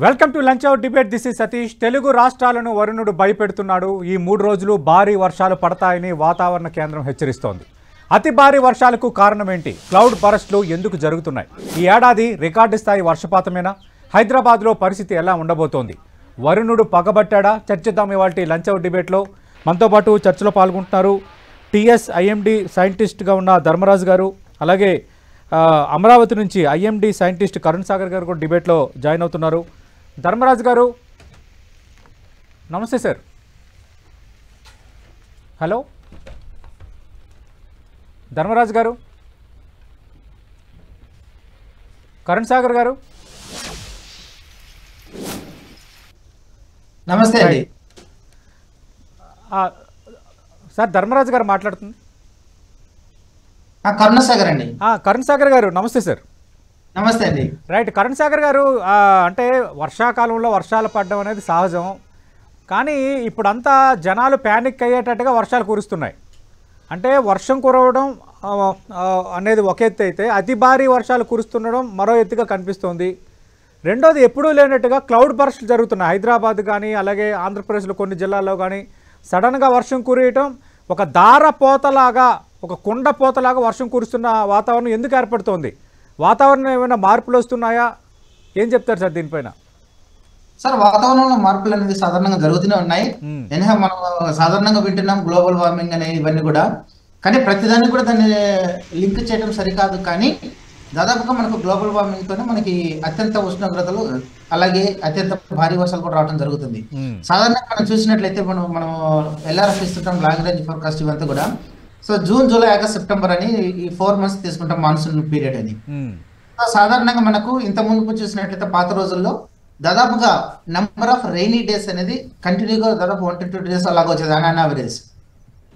Welcome to lunch hour debate. This is Satish. Telugu రాష్ట్రాలను వరుణుడు భయపెడుతున్నాడు. ఈ 3 రోజులు భారీ వర్షాలు పడతాయని వాతావరణ కేంద్రం హెచ్చరిస్తోంది. అతి భారీ వర్షాలకు కారణం ఏంటి? క్లౌడ్ బరస్ట్లు ఎందుకు జరుగుతున్నాయి? ఈ ఏడాది రికార్డు స్థాయి వర్షపాతమేనా? హైదరాబాద్లో పరిస్థితి ఎలా ఉండబోతోంది? వరుణుడు పగబట్టాడా? చర్చిద్దాం ఇవాల్టి లంచ్ అవర్ డిబేట్లో. మనతో పాటు చర్చలో పాల్గొంటున్నారు టీఎస్ ఐఎండి సైంటిస్ట్గా ఉన్న ధర్మరాజు గారు, అలాగే అమరావతి నుంచి ఐఎండి సైంటిస్ట్ కరుణ్ సాగర్ గారు కూడా డిబేట్లో జాయిన్ అవుతున్నారు. ధర్మరాజు గారు నమస్తే సార్. హలో ధర్మరాజు గారు, కరుణ్ సాగర్ గారు నమస్తే అండి. సార్ ధర్మరాజు గారు మాట్లాడుతుంది. కరుణ్ సాగర్ అండి. కరుణ్ సాగర్ గారు నమస్తే సార్. నమస్తే అండి. రైట్, కరుణ్ సాగర్ గారు, అంటే వర్షాకాలంలో వర్షాలు పడడం అనేది సహజం, కానీ ఇప్పుడంతా జనాలు ప్యానిక్ అయ్యేటట్టుగా వర్షాలు కురుస్తున్నాయి. అంటే వర్షం కురవడం అనేది ఒక ఎత్తు అయితే, అతి భారీ వర్షాలు కురుస్తుండడం మరో ఎత్తుగా కనిపిస్తోంది. రెండోది, ఎప్పుడూ లేనట్టుగా క్లౌడ్ బర్స్ట్ జరుగుతున్నాయి. హైదరాబాద్ కానీ అలాగే ఆంధ్రప్రదేశ్లో కొన్ని జిల్లాల్లో కానీ సడన్గా వర్షం కురియటం, ఒక దారపోతలాగా, ఒక కుండపోతలాగా వర్షం కురుస్తున్న వాతావరణం ఎందుకు ఏర్పడుతోంది? వాతావరణం ఏమైనా మార్పులు వస్తున్నాయా? ఏం చెప్తారు సార్ దీనిపైన? సార్, వాతావరణంలో మార్పులు అనేది సాధారణంగా జరుగుతూనే ఉన్నాయి. మనం సాధారణంగా వింటున్నాం గ్లోబల్ వార్మింగ్ అనే ఇవన్నీ కూడా, కానీ ప్రతిదాన్ని కూడా దాన్ని లింక్ చేయడం సరికాదు. కానీ దాదాపుగా మనకు గ్లోబల్ వార్మింగ్ తోనే మనకి అత్యంత ఉష్ణోగ్రతలు అలాగే అత్యంత భారీ వర్షాలు కూడా రావడం జరుగుతుంది. సాధారణంగా మనం చూసినట్లయితే మనం ఎల్ఆర్ఎఫ్ ఇస్తుంటాం, లాంగ్ రేంజ్ ఫోర్కాస్ట్ ఇవంతా కూడా. So June, July, August, September అని ఈ 4 months తీసుకుంటాం మాన్సూన్ పీరియడ్ అని. సో సాధారణంగా మనకు ఇంత ముందు చూసినట్లయితే పాత రోజుల్లో దాదాపుగా నెంబర్ ఆఫ్ రెయినీ డేస్ అనేది కంటిన్యూగా దాదాపు 1 to 2 days అలాగ వచ్చేది ఆన్ యావరేజ్.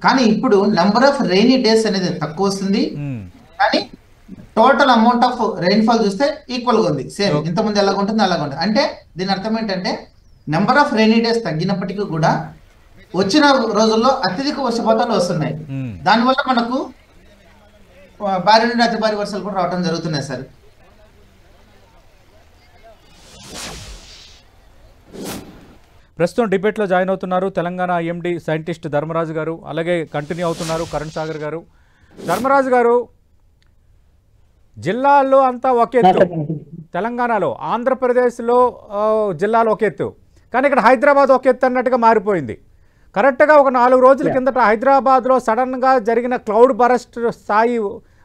కానీ ఇప్పుడు నెంబర్ ఆఫ్ రెయినీ డేస్ అనేది తక్కువ వస్తుంది, కానీ టోటల్ అమౌంట్ ఆఫ్ రెయిన్ఫాల్ చూస్తే ఈక్వల్గా ఉంది. సేమ్ ఇంతకుముందు ఎలాగ ఉంటుంది అలాగ ఉంటుంది. అంటే దీని అర్థం ఏంటంటే నెంబర్ ఆఫ్ రెయినీ డేస్ తగ్గినప్పటికీ కూడా వచ్చిన రోజుల్లో అత్యధిక వర్షపాతాలు వస్తున్నాయి. దానివల్ల మనకు భారీ నుండి అతి భారీ వర్షాలు కూడా రావడం జరుగుతున్నాయి సార్. ప్రస్తుతం డిబేట్లో జాయిన్ అవుతున్నారు తెలంగాణ ఐఎండి సైంటిస్ట్ ధర్మరాజు గారు, అలాగే కంటిన్యూ అవుతున్నారు కరుణ్ సాగర్ గారు. ధర్మరాజు గారు, జిల్లాల్లో అంతా ఒక ఎత్తు, తెలంగాణలో ఆంధ్రప్రదేశ్లో జిల్లాలో ఒక ఎత్తు, కానీ ఇక్కడ హైదరాబాద్ ఒక ఎత్తు అన్నట్టుగా మారిపోయింది. కరెక్ట్గా ఒక 4 రోజుల కిందట హైదరాబాద్లో సడన్గా జరిగిన క్లౌడ్ బరస్ట్ స్థాయి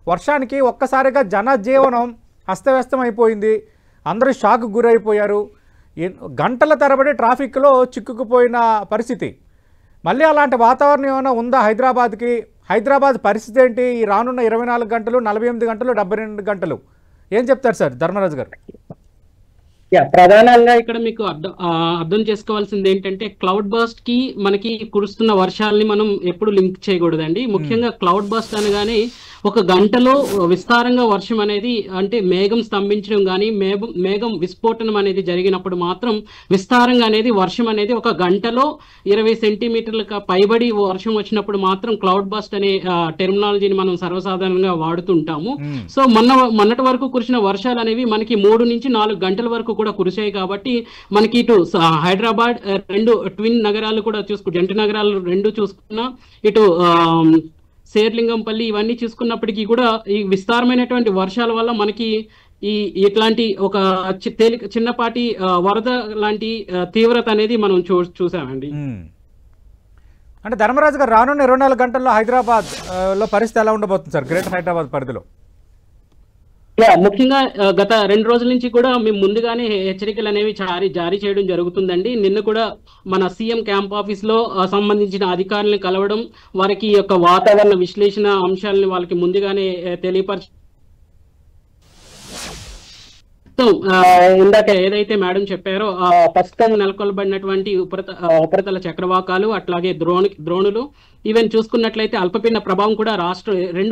వర్షానికి ఒక్కసారిగా జనజీవనం అస్తవ్యస్తం అయిపోయింది. అందరూ షాక్ గురైపోయారు. గంటల తరబడి ట్రాఫిక్లో చిక్కుకుపోయిన పరిస్థితి. మళ్ళీ అలాంటి వాతావరణం ఏమైనా ఉందా హైదరాబాద్కి? హైదరాబాద్ పరిస్థితి ఏంటి? ఈ రానున్న 24 గంటలు, 48 గంటలు, 72 గంటలు ఏం చెప్తారు సార్ ధర్మరాజు గారు? ప్రధానంగా ఇక్కడ మీకు అర్థం చేసుకోవాల్సింది ఏంటంటే, క్లౌడ్ బర్స్ట్ కి మనకి కురుస్తున్న వర్షాలని మనం ఎప్పుడు లింక్ చేయకూడదండి. ముఖ్యంగా క్లౌడ్ బర్స్ట్ అనగానే ఒక గంటలో విస్తారంగా వర్షం అనేది, అంటే మేఘం స్తంభించడం కానీ మేఘం విస్ఫోటనం అనేది జరిగినప్పుడు మాత్రం విస్తారంగా అనేది వర్షం అనేది ఒక గంటలో 20 సెంటీమీటర్లకు పైబడి వర్షం వచ్చినప్పుడు మాత్రం క్లౌడ్ బర్స్ట్ అనే టెర్మినాలజీని మనం సర్వసాధారణంగా వాడుతుంటాము. సో మొన్నటి వరకు కురిసిన వర్షాలు అనేవి మనకి 3 నుంచి 4 గంటల వరకు కూడా కురిశాయి. కాబట్టి మనకి ఇటు హైదరాబాద్ 2 ట్విన్ నగరాలు కూడా జంట నగరాలు 2 చూసుకున్నా, ఇటు శేర్లింగంపల్లి ఇవన్నీ చూసుకున్నప్పటికీ కూడా ఈ విస్తారమైనటువంటి వర్షాల వల్ల మనకి ఇట్లాంటి ఒక చిన్నపాటి వరద లాంటి తీవ్రత అనేది మనం చూసామండి. అంటే ధర్మరాజు గారు, రానున్న 24 గంటల్లో హైదరాబాద్ లో పరిస్థితి ఎలా ఉండబోతుంది సార్, గ్రేటర్ హైదరాబాద్ పరిధిలో? ముఖ్యంగా గత 2 రోజుల నుంచి కూడా మేము ముందుగానే హెచ్చరికలు అనేవి జారీ చేయడం జరుగుతుందండి. నిన్న కూడా మన సీఎం క్యాంప్ ఆఫీస్ లో సంబంధించిన అధికారులను కలవడం, వారికి యొక్క వాతావరణ విశ్లేషణ అంశాలను వాళ్ళకి ముందుగానే తెలియపరచ, ఇందాక ఏదైతే మేడం చెప్పారో ప్రస్తుతం నెలకొల్బడినటువంటి ఉపరితల చక్రవాకాలు, అట్లాగే ద్రోణులు, ఈవెన్ చూసుకున్నట్లయితే అల్పపీడన ప్రభావం కూడా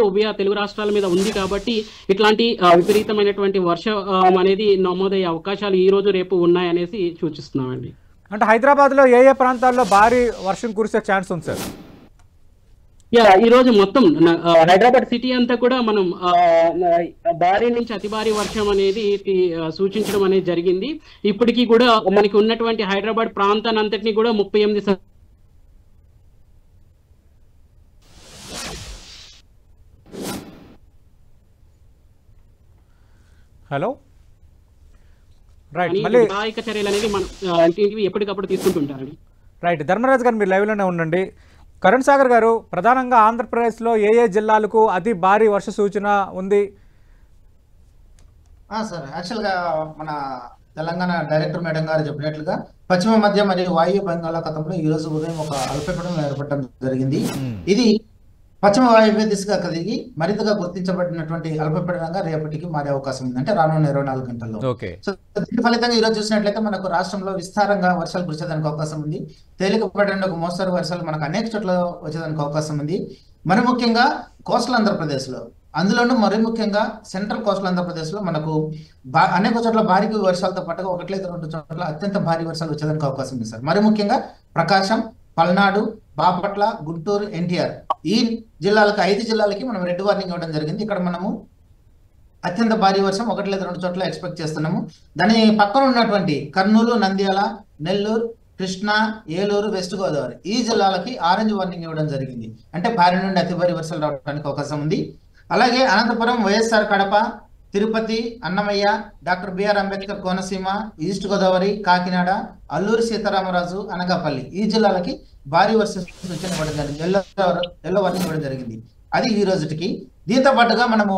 ఉభయ తెలుగు రాష్ట్రాల మీద ఉంది. కాబట్టి ఇట్లాంటి విపరీతమైనటువంటి వర్షం అనేది నమోదయ్యే అవకాశాలు ఈ రోజు రేపు ఉన్నాయనేసి సూచిస్తున్నామండి. అంటే హైదరాబాద్లో ఏ ప్రాంతాల్లో భారీ వర్షం కురిసే ఛాన్స్ ఉంది సార్? ఈ రోజు మొత్తం హైదరాబాద్ సిటీ అంతా కూడా మనం భారీ నుంచి అతి భారీ వర్షం అనేది సూచించడం అనేది జరిగింది. ఇప్పటికీ కూడా మనకి ఉన్నటువంటి హైదరాబాద్ ప్రాంతాన్ని అంతటినీ కూడా 38 హలో రైట్ మళ్ళీ సహాయక చర్యలు అనేది మనం ఎప్పటికప్పుడు తీసుకుంటుంటారండి. రైట్ ధర్మరాజు గారు మీరు లైవ్లోనే ఉండండి. కరణ్ సాగర్ గారు, ప్రధానంగా ఆంధ్రప్రదేశ్లో ఏ జిల్లాలకు అతి భారీ వర్ష సూచన ఉంది? సార్ యాక్చువల్గా మన తెలంగాణ డైరెక్టర్ మేడం గారు చెప్పినట్లుగా పశ్చిమ మధ్య మరియు వాయు బంగాళాఖాతంలో ఈ రోజు ఉదయం ఒక అల్పపీడనం ఏర్పడడం జరిగింది. ఇది పశ్చిమ వాయువ్య దిశగా కదిగి మరింతగా గుర్తించబడినటువంటి అల్పపీడనంగా రేపటికి మారే అవకాశం ఉంది, అంటే రానున్న 24 గంటల్లో. సో దీని ఫలితంగా ఈ రోజు చూసినట్లయితే మనకు రాష్ట్రంలో విస్తారంగా వర్షాలు కురిసేదానికి అవకాశం ఉంది. తేలికపాటి ఒక మోస్తరు వర్షాలు మనకు అనేక చోట్ల వచ్చేదానికి అవకాశం ఉంది. మరి ముఖ్యంగా కోస్టల్ ఆంధ్రప్రదేశ్ లో, అందులోనూ మరి ముఖ్యంగా సెంట్రల్ కోస్టల్ ఆంధ్రప్రదేశ్ లో మనకు అనేక చోట్ల భారీ వర్షాలతో పాటుగా 1 లేదా 2 చోట్ల అత్యంత భారీ వర్షాలు వచ్చేదానికి అవకాశం ఉంది సార్. మరి ముఖ్యంగా ప్రకాశం, పల్నాడు, బాపట్ల, గుంటూరు, ఎన్టీఆర్ ఈ జిల్లాలకు 5 జిల్లాలకి మనం రెడ్ వార్నింగ్ ఇవ్వడం జరిగింది. ఇక్కడ మనము అత్యంత భారీ వర్షం 1 లేదా 2 చోట్ల ఎక్స్పెక్ట్ చేస్తున్నాము. దాని పక్కన ఉన్నటువంటి కర్నూలు, నంద్యాల, నెల్లూరు, కృష్ణా, ఏలూరు, వెస్ట్ గోదావరి ఈ జిల్లాలకి ఆరెంజ్ వార్నింగ్ ఇవ్వడం జరిగింది, అంటే భారీ నుండి అతి భారీ వర్షాలు రావడానికి అవకాశం ఉంది. అలాగే Anantapuram, YSR Kadapa, Tirupati, Annamayya, doctor BR Ambedkar Konaseema, east Godavari, Kakinada, Alluri Sitarama Raju, Anakapalli ఈ జిల్లాలకి భారీ వర్ష సూచన ఇవ్వడం జరిగింది, ఎల్లో వార్నింగ్ ఇవ్వడం జరిగింది. అది ఈ రోజుకి. దీంతో పాటుగా మనము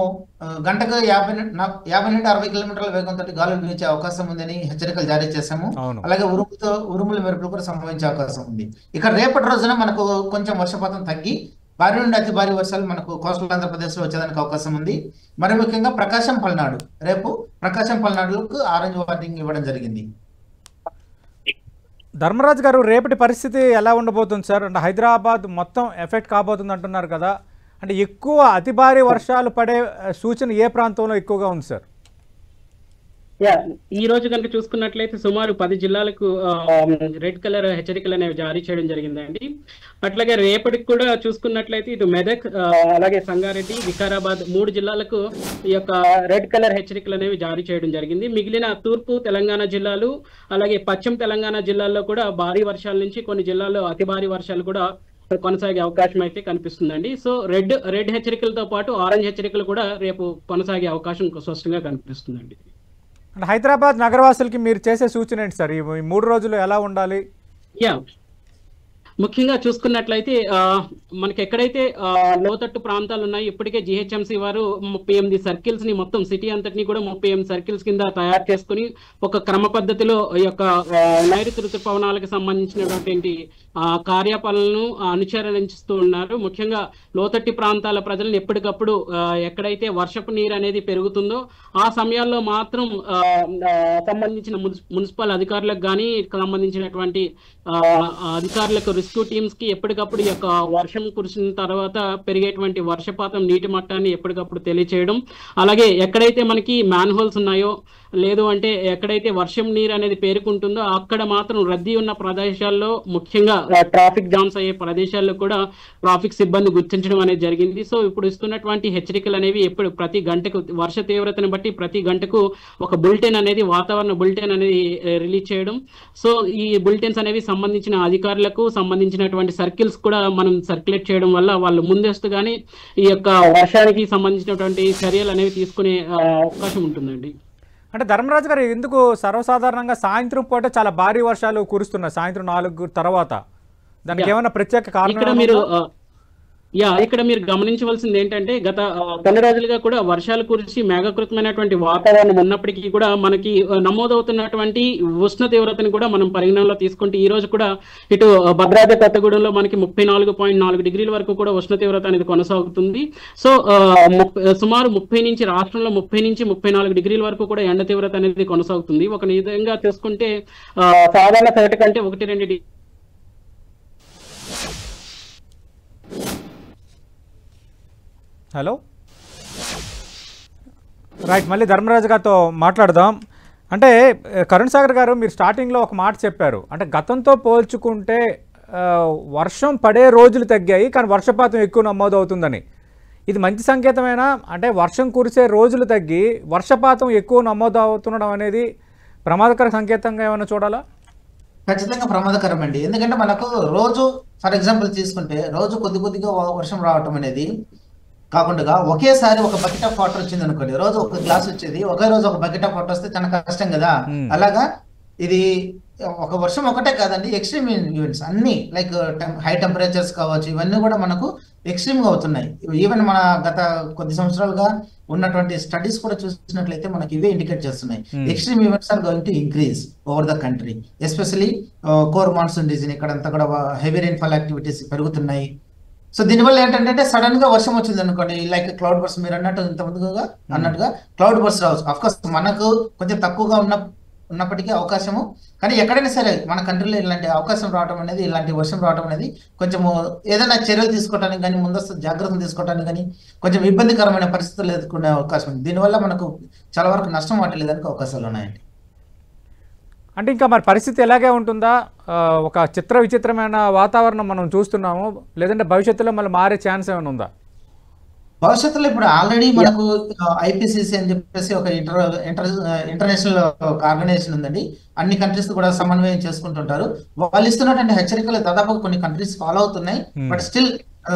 గంటకు 50 నుండి 60 కిలోమీటర్ల వేగంతో గాలులు వీచే అవకాశం ఉందని హెచ్చరికలు జారీ చేశాము. అలాగే ఉరుముల మెరుపులు కూడా సంభవించే అవకాశం ఉంది. ఇక రేపటి రోజున మనకు కొంచెం వర్షపాతం తగ్గి భారీ నుండి అతి భారీ వర్షాలు మనకు కోస్టల్ ఆంధ్రప్రదేశ్ లో వచ్చేదానికి అవకాశం ఉంది. మరి ముఖ్యంగా ప్రకాశం, పల్నాడు, రేపు ప్రకాశం, పల్నాడులకు ఆరెంజ్ వార్నింగ్ ఇవ్వడం జరిగింది. ధర్మరాజు గారు, రేపటి పరిస్థితి ఎలా ఉండబోతుంది సార్? అంటే హైదరాబాద్ మొత్తం ఎఫెక్ట్ కాబోతుంది అంటున్నారు కదా, అంటే ఎక్కువ అతి భారీ వర్షాలు పడే సూచన ఏ ప్రాంతంలో ఎక్కువగా ఉంది సార్? ఈ రోజు కనుక చూసుకున్నట్లయితే సుమారు 10 జిల్లాలకు రెడ్ కలర్ హెచ్చరికలు అనేవి జారీ చేయడం జరిగిందండి. అట్లాగే రేపటికి కూడా చూసుకున్నట్లయితే ఇటు మెదక్, అలాగే సంగారెడ్డి, వికారాబాద్ 3 జిల్లాలకు ఈ యొక్క రెడ్ కలర్ హెచ్చరికలు అనేవి జారీ చేయడం జరిగింది. మిగిలిన తూర్పు తెలంగాణ జిల్లాలు, అలాగే పశ్చిమ తెలంగాణ జిల్లాల్లో కూడా భారీ వర్షాల నుంచి కొన్ని జిల్లాల్లో అతి భారీ వర్షాలు కూడా కొనసాగే అవకాశం అయితే కనిపిస్తుందండి. సో రెడ్ హెచ్చరికలతో పాటు ఆరెంజ్ హెచ్చరికలు కూడా రేపు కొనసాగే అవకాశం స్పష్టంగా కనిపిస్తుందండి. అంటే హైదరాబాద్ నగరవాసులకి మీరు చేసే సూచన ఏంటి సార్? ఈ 3 రోజులు ఎలా ఉండాలి? ముఖ్యంగా చూసుకున్నట్లయితే మనకి ఎక్కడైతే లోతట్టు ప్రాంతాలు ఉన్నాయి, ఇప్పటికే జిహెచ్ఎంసీ వారు 38 సర్కిల్స్ ని మొత్తం సిటీ అంతటిని కూడా 38 సర్కిల్స్ కింద తయారు చేసుకుని ఒక క్రమ పద్ధతిలో ఈ యొక్క నైరుతి ఋతుపవనాలకు సంబంధించినటువంటి కార్యపాలనను అనుసరిస్తూ ఉన్నారు. ముఖ్యంగా లోతట్టి ప్రాంతాల ప్రజలను ఎప్పటికప్పుడు ఎక్కడైతే వర్షపు నీరు అనేది పెరుగుతుందో ఆ సమయాల్లో మాత్రం సంబంధించిన మున్సిపల్ అధికారులకు కానీ సంబంధించినటువంటి అధికారులకు, రెస్క్యూ టీమ్స్ కి ఎప్పటికప్పుడు ఈ యొక్క వర్షం కురిసిన తర్వాత పెరిగేటువంటి వర్షపాతం నీటి మట్టాన్ని ఎప్పటికప్పుడు తెలియచేయడం, అలాగే ఎక్కడైతే మనకి మ్యాన్ హోల్స్ ఉన్నాయో లేదు అంటే ఎక్కడైతే వర్షం నీరు అనేది పేరుకుంటుందో అక్కడ మాత్రం రద్దీ ఉన్న ప్రదేశాల్లో, ముఖ్యంగా ట్రాఫిక్ జామ్స్ అయ్యే ప్రదేశాల్లో కూడా ట్రాఫిక్ సిబ్బంది గుర్తించడం అనేది జరిగింది. సో ఇప్పుడు ఇస్తున్నటువంటి హెచ్చరికలు అనేవి ప్రతి గంటకు వర్ష తీవ్రతను బట్టి ప్రతి గంటకు ఒక బులెటిన్ అనేది, వాతావరణ బులెటిన్ అనేది రిలీజ్ చేయడం. సో ఈ బులెటిన్స్ అనేవి సంబంధించిన అధికారులకు సంబంధించినటువంటి సర్కిల్స్ కూడా మనం సర్క్యులేట్ చేయడం వల్ల వాళ్ళు ముందస్తుగానే ఈ యొక్క వర్షానికి సంబంధించినటువంటి చర్యలు అనేవి తీసుకునే అవకాశం ఉంటుందండి. అంటే ధర్మరాజు గారు, ఎందుకు సర్వసాధారణంగా సాయంత్రం పూట చాలా భారీ వర్షాలు కురుస్తున్నాయి సాయంత్రం 4 తర్వాత? దానికి ఏమైనా ప్రత్యేక కారణం? ఇక్కడ మీరు గమనించవలసింది ఏంటంటే గత కొన్ని రోజులుగా కూడా వర్షాలు కురిసి మేఘకృతమైనటువంటి వాతావరణం ఉన్నప్పటికీ కూడా మనకి నమోదవుతున్నటువంటి ఉష్ణ తీవ్రతను కూడా మనం పరిగణనలో తీసుకుంటే ఈ రోజు కూడా ఇటు భద్రాద్రి కొత్తగూడెంలో మనకి 34.4 డిగ్రీల వరకు కూడా ఉష్ణ తీవ్రత అనేది కొనసాగుతుంది. సో సుమారు 30 నుంచి రాష్ట్రంలో 30 నుంచి 34 డిగ్రీల వరకు కూడా ఎండ తీవ్రత అనేది కొనసాగుతుంది. ఒక విధంగా చూసుకుంటే సాధారణ సగటు కంటే 1-2 హలో రైట్, మళ్ళీ ధర్మరాజు గారితో మాట్లాడదాం. అంటే కరుణ్ సాగర్ గారు, మీరు స్టార్టింగ్లో ఒక మాట చెప్పారు, అంటే గతంతో పోల్చుకుంటే వర్షం పడే రోజులు తగ్గాయి కానీ వర్షపాతం ఎక్కువ నమోదు అవుతుందని, ఇది మంచి సంకేతమేనా? అంటే వర్షం కురిసే రోజులు తగ్గి వర్షపాతం ఎక్కువ నమోదు అవుతుండడం అనేది ప్రమాదకర సంకేతంగా ఏమైనా చూడాలా? ఖచ్చితంగా ప్రమాదకరం అండి. ఎందుకంటే మనకు రోజు ఫర్ ఎగ్జాంపుల్ తీసుకుంటే రోజు కొద్దిగా వర్షం రావటం అనేది కాకుండా ఒకేసారి ఒక బకెట్ ఆఫ్ వాటర్ వచ్చింది అనుకోండి, రోజు ఒక గ్లాస్ వచ్చేది, ఒకే రోజు ఒక బకెట్ ఆఫ్ వాటర్ వస్తే చాలా కష్టం కదా. అలాగా ఇది ఒక వర్షం ఒకటే కాదండి, ఎక్స్ట్రీమ్ ఈవెంట్స్ అన్ని లైక్ హై టెంపరేచర్స్ కావచ్చు, ఇవన్నీ కూడా మనకు ఎక్స్ట్రీమ్ గా అవుతున్నాయి. ఈవెన్ మన గత కొద్ది సంవత్సరాలుగా ఉన్నటువంటి స్టడీస్ కూడా చూసినట్లయితే మనకి ఇవే ఇండికేట్ చేస్తున్నాయి. Extreme events are going to increase over the country, especially core monsoon region ఇక్కడంతా కూడా హెవీ రెయిన్ఫాల్ యాక్టివిటీస్ పెరుగుతున్నాయి. సో దీనివల్ల ఏంటంటే సడన్ గా వర్షం వచ్చింది అనుకోండి, లైక్ క్లౌడ్ బర్స్ మీరు అన్నట్టుగా క్లౌడ్ బర్స్ రావచ్చు. అఫ్ కోర్స్ మనకు కొంచెం తక్కువగా ఉన్నప్పటికీ అవకాశము, కానీ ఎక్కడైనా సరే మన కంట్రీలో ఇలాంటి అవకాశం రావడం అనేది, ఇలాంటి వర్షం రావడం అనేది కొంచెము ఏదైనా చర్యలు తీసుకోవడానికి కానీ, ముందస్తు జాగ్రత్తలు తీసుకోవడానికి కానీ కొంచెం ఇబ్బందికరమైన పరిస్థితులు ఎదుర్కొనే అవకాశం ఉంది. దీనివల్ల మనకు చాలా వరకు నష్టం వాటిల్లేదానికి అవకాశాలు ఉన్నాయండి. అంటే ఇంకా మరి పరిస్థితి ఎలాగే ఉంటుందా? ఒక చిత్ర విచిత్రమైన వాతావరణం మనం చూస్తున్నాము, లేదంటే భవిష్యత్తులో మళ్ళీ మారే ఛాన్స్ ఏమైనా ఉందా? భవిష్యత్తులో ఇప్పుడు ఆల్రెడీ మనకు ఐపీసీసీ అని చెప్పేసి ఒక ఇంటర్నేషనల్ ఆర్గనైజేషన్ ఉందండి. అన్ని కంట్రీస్ కూడా సమన్వయం చేసుకుంటుంటారు. వాళ్ళు ఇస్తున్నటువంటి హెచ్చరికలు దాదాపు కొన్ని కంట్రీస్ ఫాలో అవుతున్నాయి, but still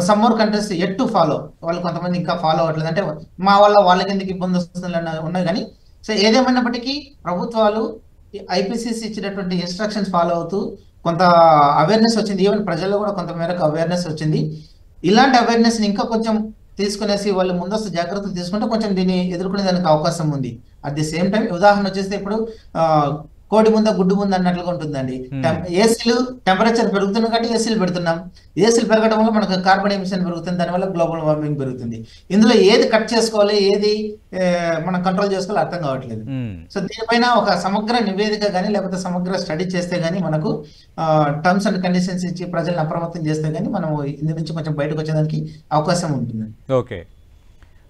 some more countries at to follow. వాళ్ళు కొంతమంది ఇంకా ఫాలో అవ్వట్లేదు, అంటే మా వల్ల వాళ్ళకి ఎందుకు ఇబ్బంది వస్తుంది ఉన్నాయి. కానీ సో ఏదేమైనప్పటికీ ప్రభుత్వాలు ఐపీసీసీ ఇచ్చినటువంటి ఇన్స్ట్రక్షన్స్ ఫాలో అవుతూ కొంత అవేర్నెస్ వచ్చింది. ఈవెన్ ప్రజల్లో కూడా కొంత మేరకు అవేర్నెస్ వచ్చింది. ఇలాంటి అవేర్నెస్ ఇంకా కొంచెం తీసుకునేసి వాళ్ళు ముందస్తు జాగ్రత్తలు తీసుకుంటే కొంచెం దీన్ని ఎదుర్కొనే దానికి అవకాశం ఉంది. అట్ ది సేమ్ టైం ఉదాహరణ వచ్చేస్తే ఇప్పుడు కోడి ముంద గుడ్డు ముందు అన్నట్లుగా ఉంటుందండి. ఏసీలు టెంపరేచర్ పెరుగుతుంది కాబట్టి ఏసీలు పెడుతున్నాం. ఏసీలు పెరగడం వల్ల మనకు కార్బన్ ఎమిషన్ పెరుగుతుంది, దానివల్ల గ్లోబల్ వార్మింగ్ పెరుగుతుంది. ఇందులో ఏది కట్ చేసుకోవాలి, ఏది మనం కంట్రోల్ చేసుకోవాలి అర్థం కావట్లేదు. సో దీనిపైన ఒక సమగ్ర నివేదిక కానీ లేకపోతే సమగ్ర స్టడీ చేస్తే గానీ, మనకు టర్మ్స్ అండ్ కండిషన్స్ ఇచ్చి ప్రజలను అప్రమత్తం చేస్తే గానీ మనం ఇందు నుంచి కొంచెం బయటకు వచ్చేదానికి అవకాశం ఉంటుంది. ఓకే,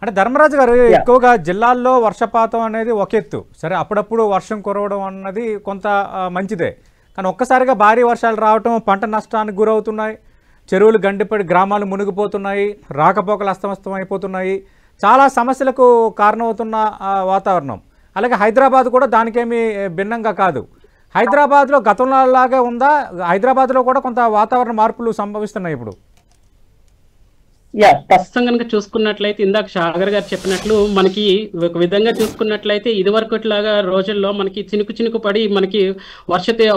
అంటే ధర్మరాజు గారు, ఎక్కువగా జిల్లాల్లో వర్షపాతం అనేది ఒక ఎత్తు, సరే అప్పుడప్పుడు వర్షం కురవడం అన్నది కొంత మంచిదే, కానీ ఒక్కసారిగా భారీ వర్షాలు రావటం పంట నష్టానికి గురవుతున్నాయి, చెరువులు గండిపడి గ్రామాలు మునిగిపోతున్నాయి, రాకపోకలు అస్తమస్తం అయిపోతున్నాయి, చాలా సమస్యలకు కారణమవుతున్న వాతావరణం. అలాగే హైదరాబాద్ కూడా దానికేమీ భిన్నంగా కాదు. హైదరాబాద్లో గతంలో లాగా ఉందా? హైదరాబాద్లో కూడా కొంత వాతావరణ మార్పులు సంభవిస్తున్నాయి ఇప్పుడు. ప్రస్తుతం కనుక చూసుకున్నట్లయితే ఇందాక సాగర్ గారు చెప్పినట్లు మనకి ఒక విధంగా చూసుకున్నట్లయితే ఇదివరకట్లాగా రోజుల్లో మనకి చినుకు పడి మనకి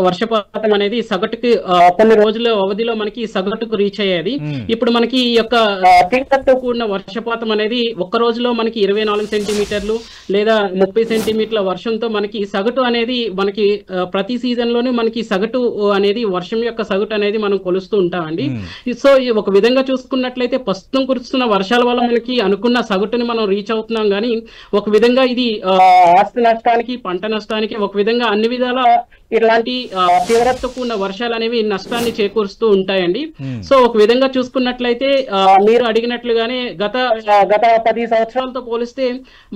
వర్షపాతం అనేది సగటుకి కొన్ని రోజుల అవధిలో మనకి సగటుకు రీచ్ అయ్యేది. ఇప్పుడు మనకి ఈ యొక్క తీవ్రతతో కూడిన వర్షపాతం అనేది ఒక్క రోజులో మనకి 24 సెంటీమీటర్లు లేదా 30 సెంటీమీటర్ల వర్షంతో మనకి సగటు అనేది మనకి ప్రతి సీజన్ లోనే మనకి సగటు అనేది వర్షం యొక్క సగటు అనేది మనం కొలుస్తూ ఉంటామండి. సో ఒక విధంగా చూసుకున్నట్లయితే ప్రస్తుతం కురుస్తున్న వర్షాల వల్ల మనకి అనుకున్న సగటుని మనం రీచ్ అవుతున్నాం, కానీ ఒక విధంగా ఇది ఆస్తి నష్టానికి పంట నష్టానికి ఒక విధంగా అన్ని విధాల ఇలాంటి తీవ్రతతో కూడిన వర్షాలు అనేవి నష్టాన్ని చేకూరుస్తూ ఉంటాయండి. సో ఒక విధంగా చూసుకున్నట్లయితే మీరు అడిగినట్లుగానే గత 10 సంవత్సరాలతో పోలిస్తే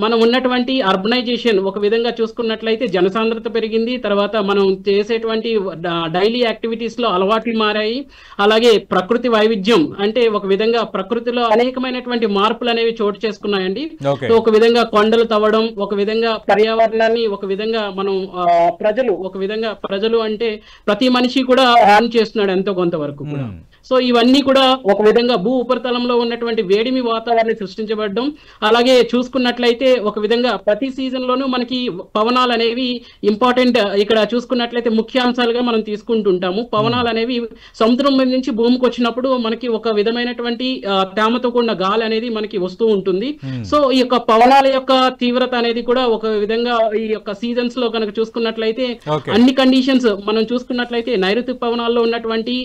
మనం ఉన్నటువంటి అర్బనైజేషన్ ఒక విధంగా చూసుకున్నట్లయితే జనసాంద్రత పెరిగింది, తర్వాత మనం చేసేటువంటి డైలీ యాక్టివిటీస్ లో అలవాట్లు మారాయి, అలాగే ప్రకృతి వైవిధ్యం అంటే ఒక విధంగా ప్రకృతిలో అనేకమైనటువంటి మార్పులు అనేవి చోటు చేసుకున్నాయండి. ఒక విధంగా కొండలు తవ్వడం, ఒక విధంగా పర్యావరణాన్ని ఒక విధంగా మనం ప్రజలు అంటే ప్రతి మనిషి కూడా హాని చేస్తున్నాడు ఎంతో కొంతవరకు కూడా. సో ఇవన్నీ కూడా ఒక విధంగా భూ ఉపరితలంలో ఉన్నటువంటి వేడిమి వాతావరణం సృష్టించబడడం, అలాగే చూసుకున్నట్లయితే ఒక విధంగా ప్రతి సీజన్ లోనూ మనకి పవనాలు అనేవి ఇంపార్టెంట్. ఇక్కడ చూసుకున్నట్లయితే ముఖ్యాంశాలుగా మనం తీసుకుంటుంటాము. పవనాలు అనేవి సముద్రం మీద నుంచి భూమికి వచ్చినప్పుడు మనకి ఒక విధమైనటువంటి తేమతో కూడిన గాలి అనేది మనకి వస్తూ ఉంటుంది. సో ఈ యొక్క పవనాల యొక్క తీవ్రత అనేది కూడా ఒక విధంగా ఈ యొక్క సీజన్స్ లో కనుక చూసుకున్నట్లయితే అన్ని కండిషన్స్ మనం చూసుకున్నట్లయితే నైరుతి పవనాల్లో ఉన్నటువంటి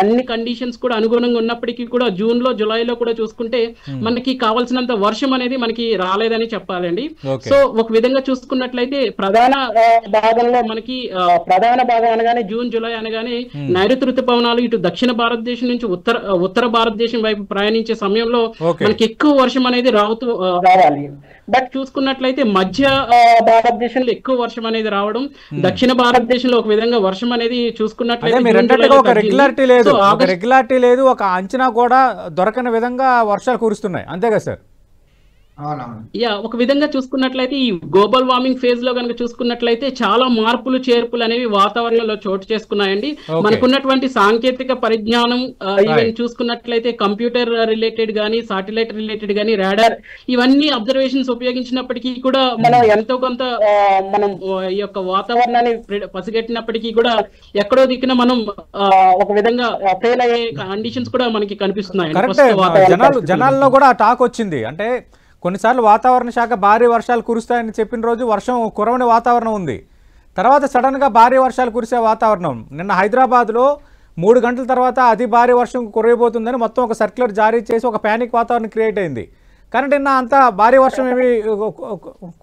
అన్ని అన్ని కండిషన్స్ కూడా అనుగుణంగా ఉన్నప్పటికీ కూడా జూన్ లో జూలైలో కూడా చూసుకుంటే మనకి కావాల్సినంత వర్షం అనేది మనకి రాలేదని చెప్పాలండి. సో ఒక విధంగా చూసుకున్నట్లయితే ప్రధాన భాగంలో మనకి ప్రధాన భాగం అనగానే జూన్ జూలై అనగానే నైరుతి ఋతుపవనాలు ఇటు దక్షిణ భారతదేశం నుంచి ఉత్తర భారతదేశం వైపు ప్రయాణించే సమయంలో మనకి ఎక్కువ వర్షం అనేది రావాలి. బట్ చూసుకున్నట్లయితే మధ్య భారతదేశంలో ఎక్కువ వర్షం అనేది రావడం, దక్షిణ భారతదేశంలో ఒక విధంగా వర్షం అనేది చూసుకున్నట్లయితే ఒక రెగ్యులారిటీ లేదు, ఒక అంచనా కూడా దొరకని విధంగా వర్షాలు కురుస్తున్నాయి, అంతే కదా సార్? ఒక విధంగా చూసుకున్నట్లయితే ఈ గ్లోబల్ వార్మింగ్ ఫేజ్ లో కనుక చూసుకున్నట్లయితే చాలా మార్పులు చేర్పులు అనేవి వాతావరణంలో చోటు చేసుకున్నాయండి. మనకున్నటువంటి సాంకేతిక పరిజ్ఞానం ఈవెన్ చూసుకున్నట్లయితే కంప్యూటర్ రిలేటెడ్ గానీ, సాటిలైట్ రిలేటెడ్ గానీ, రాడార్ ఇవన్నీ అబ్జర్వేషన్స్ ఉపయోగించినప్పటికీ కూడా మనం ఎంతో కొంత మనం ఈ యొక్క వాతావరణాన్ని పసిగట్టినప్పటికీ కూడా ఎక్కడో దిక్కున మనం ఒక విధంగా ఫెయిల్ అయ్యే కండిషన్స్ కూడా మనకి కనిపిస్తున్నాయి. జనాల్లో కూడా టాక్ వచ్చింది, అంటే కొన్నిసార్లు వాతావరణ శాఖ భారీ వర్షాలు కురుస్తాయని చెప్పిన రోజు వర్షం కురవని వాతావరణం ఉంది, తర్వాత సడన్గా భారీ వర్షాలు కురిసే వాతావరణం. నిన్న హైదరాబాద్లో 3 గంటల తర్వాత అతి భారీ వర్షం కురవబోతుందని మొత్తం ఒక సర్క్యులర్ జారీ చేసి ఒక ప్యానిక్ వాతావరణం క్రియేట్ అయింది. కానీ నిన్న అంత భారీ వర్షం ఏమీ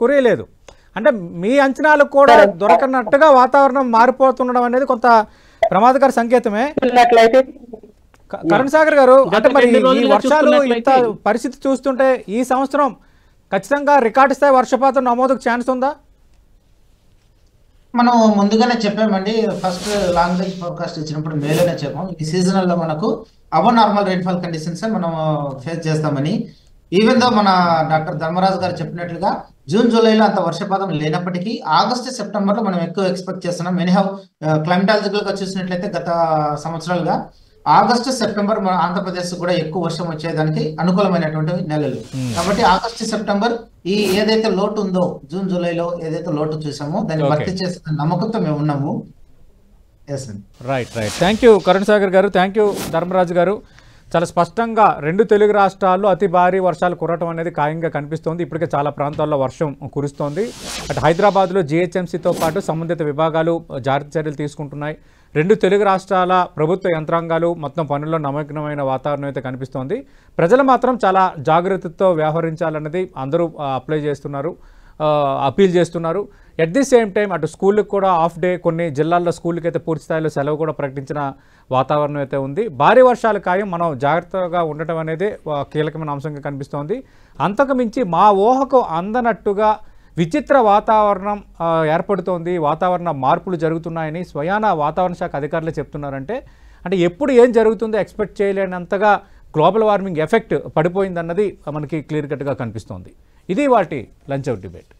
కురియలేదు. అంటే మీ అంచనాలకు కూడా దొరకనట్టుగా వాతావరణం మారిపోతుండడం అనేది కొంత ప్రమాదకర సంకేతమే. కరుణ్ సాగర్ గారు, అంటే మరి ఈ వర్షాలు ఇంత పరిస్థితి చూస్తుంటే ఈ సంవత్సరం ఖచ్చితంగా రికార్డు స్థాయి వర్షపాతం నమోదుకు ఛాన్స్ ఉందా? మనం ముందుగానే చెప్పామండి, ఫస్ట్ లాంగ్ రేంజ్ ఫోర్కాస్ట్ ఇచ్చినప్పుడు మేలోనే చెప్పాం ఈ సీజనల్ లో మనకు అబవ్ నార్మల్ రెయిన్ఫాల్ కండిషన్స్ మనం ఫేస్ చేస్తామని. ఈవెన్ దో మన డాక్టర్ ధర్మరాజు గారు చెప్పినట్లుగా జూన్ జూలైలో అంత వర్షపాతం లేనప్పటికీ ఆగస్టు సెప్టెంబర్ లో మనం ఎక్కువ ఎక్స్పెక్ట్ చేస్తున్నాం. ఎనీహౌ క్లైమటాలజికల్ గా చూసినట్లయితే గత సంవత్సరాలుగా ఆగస్టు సెప్టెంబర్ మన ఆంధ్రప్రదేశ్ కూడా ఎక్కువ వర్షం వచ్చేదానికి అనుకూలమైనటువంటి నెలలు. కాబట్టి ఆగస్టు సెప్టెంబర్ ఈ ఏదైతే లోటు ఉందో జూన్ జూలైలో ఏదైతే లోటు చూసామో దాన్ని భర్తీ చేసిన నమ్మకంతో మేము ఉన్నాము. Right. Thank you Karun Sagar గారు, థ్యాంక్ యూ ధర్మరాజు గారు. చాలా స్పష్టంగా 2 తెలుగు రాష్ట్రాల్లో అతి భారీ వర్షాలు కురవటం అనేది ఖాయంగా కనిపిస్తోంది. ఇప్పటికే చాలా ప్రాంతాల్లో వర్షం కురుస్తోంది. అటు హైదరాబాద్లో జీహెచ్ఎంసీతో పాటు సంబంధిత విభాగాలు జాగ్రత్త చర్యలు తీసుకుంటున్నాయి. 2 తెలుగు రాష్ట్రాల ప్రభుత్వ యంత్రాంగాలు మొత్తం పనుల్లో నమ్మకమైన వాతావరణం అయితే కనిపిస్తోంది. ప్రజలు మాత్రం చాలా జాగ్రత్తతో వ్యవహరించాలన్నది అందరూ అపీల్ చేస్తున్నారు. ఎట్ ది సేమ్ టైం అటు స్కూళ్ళకి కూడా ఆఫ్ డే, కొన్ని జిల్లాల్లో స్కూళ్ళకి అయితే పూర్తి స్థాయిలో సెలవు కూడా ప్రకటించిన వాతావరణం అయితే ఉంది. భారీ వర్షాల ఖాయం, మనం జాగ్రత్తగా ఉండటం అనేది కీలకమైన అంశంగా కనిపిస్తోంది. అంతకు మించి మా ఊహకు అందనట్టుగా విచిత్ర వాతావరణం ఏర్పడుతోంది, వాతావరణ మార్పులు జరుగుతున్నాయని స్వయాన వాతావరణ శాఖ అధికారులు చెప్తున్నారంటే, అంటే ఎప్పుడు ఏం జరుగుతుందో ఎక్స్పెక్ట్ చేయలేనంతగా గ్లోబల్ వార్మింగ్ ఎఫెక్ట్ పడిపోయిందన్నది మనకి క్లియర్ కట్గా కనిపిస్తోంది. ఇది వాటి లంచ్ అవుట్ డిబేట్.